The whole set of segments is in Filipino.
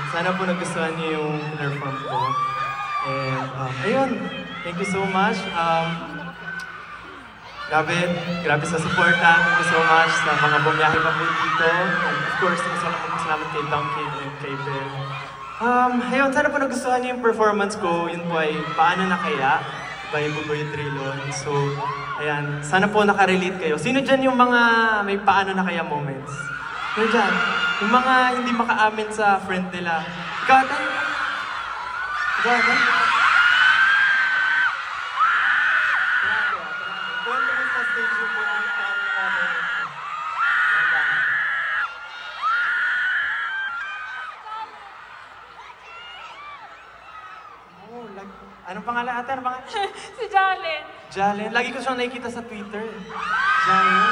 Sana po nagustuhan niyo yung perform ko. And ayun, thank you so much. Grabe sa suporta. Thank you so much sa mga bumiyahe pa po dito. And of course, salamat kay Duncan and kay Ben. Ayun, sana po nagustuhan niyo yung performance ko. Yun po ay Paano Na Kaya by Buboy Trilon. So, ayan, sana po nakarelate kayo. Sino dyan yung mga may Paano Na Kaya moments? Sino dyan? Yung mga hindi makaamin sa friend nila. Ikaw atan? Ikaw atan? Kwento mo sa stage yung po yung Paano Na Kaya. Anong pangalan ate? Anong pangalan? Si Jalen. Jalen. Lagi ko siyang nakikita sa Twitter. Jalen.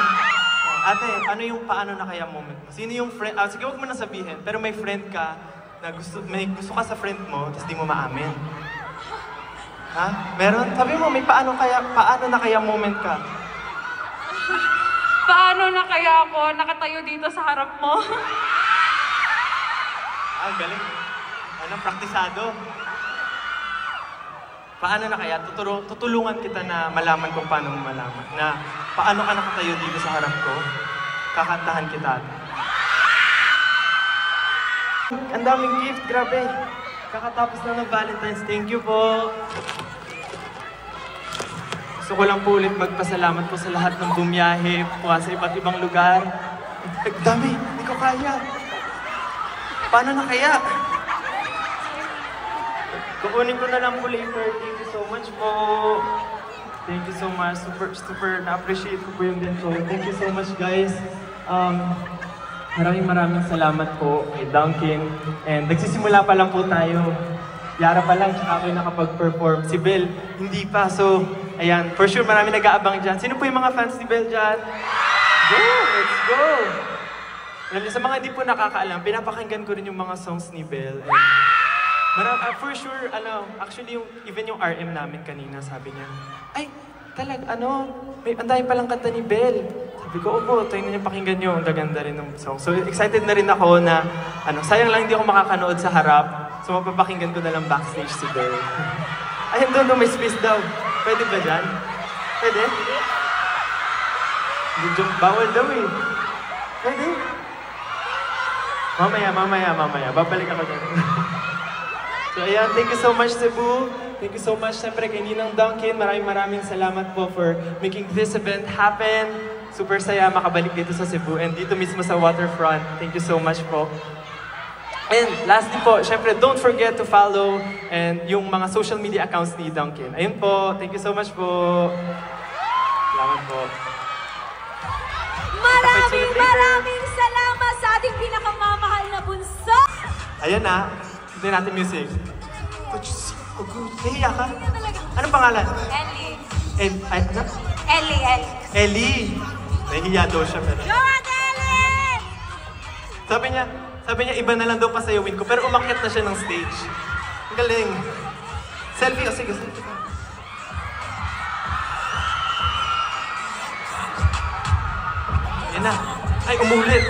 Ate, ano yung Paano Na Kaya moment mo? Sino yung friend? Sige, huwag mo na sabihin. Pero may friend ka na may gusto ka sa friend mo, tapos di mo maamin. Ha? Meron? Sabi mo, may Paano Na Kaya moment ka? Paano na kaya ako nakatayo dito sa harap mo? Galing. Praktisado. Paano na kaya? Tutulungan kita na malaman kung paano mo malaman. Na paano ka nakatayo dito sa harap ko, kakantahan kita. Ang daming gift, grabe. Kakatapos lang ng Valentine's. Thank you po. Gusto ko lang po ulit magpasalamat po sa lahat ng bumiyahe po sa iba't ibang lugar. Dami, hindi ko kaya. Paano na kaya? Kukunin ko na lang po later. Thank you so much po. Thank you so much. Super na-appreciate ko po yung ganito. Thank you so much, guys. Maraming salamat po kay Duncan. And nagsisimula pa lang po tayo. Yara pa lang, tsaka ako yung nakapag-perform. Si Bel, hindi pa. So, ayan. For sure, marami nag-aabang dyan. Sino po yung mga fans ni Bel dyan? Go! Let's go! Sa mga hindi po nakakaalam, pinapakinggan ko rin yung mga songs ni Bel. For sure, actually, even yung RM namin kanina, sabi niya, ay, may andahin palang kanta ni Bel. Sabi ko, opo, tayo na niyo pakinggan nyo, ang gaganda rin ng song. So, excited na rin ako na, sayang lang hindi ako makakanood sa harap. So, mapapakinggan ko na lang backstage si Bel. Ayun doon, may space daw. Pwede ba dyan? Pwede? Bawal daw eh. Pwede? Mamaya. Babalik ako dyan. So ayan, thank you so much Cebu. Thank you so much siyempre kay Ninang Duncan. Maraming salamat po for making this event happen. Super saya makabalik dito sa Cebu and dito mismo sa waterfront. Thank you so much po. And lastly po, siyempre don't forget to follow and yung mga social media accounts ni Duncan. Ayun po, thank you so much po. Salamat po. Maraming salamat sa ating pinakamamahal na bunso. Ayan na. Hindi natin music. Nahiya ka? Anong pangalan? Ellie. Ano? Ellie. Ellie. Nahiya daw siya. Pero... Ellie! Sabi niya, iba na lang daw pasayawin ko. Pero umakyat na siya ng stage. Ang galing. Selfie. Sige, selfie ka. Yan na. Ay, umulit.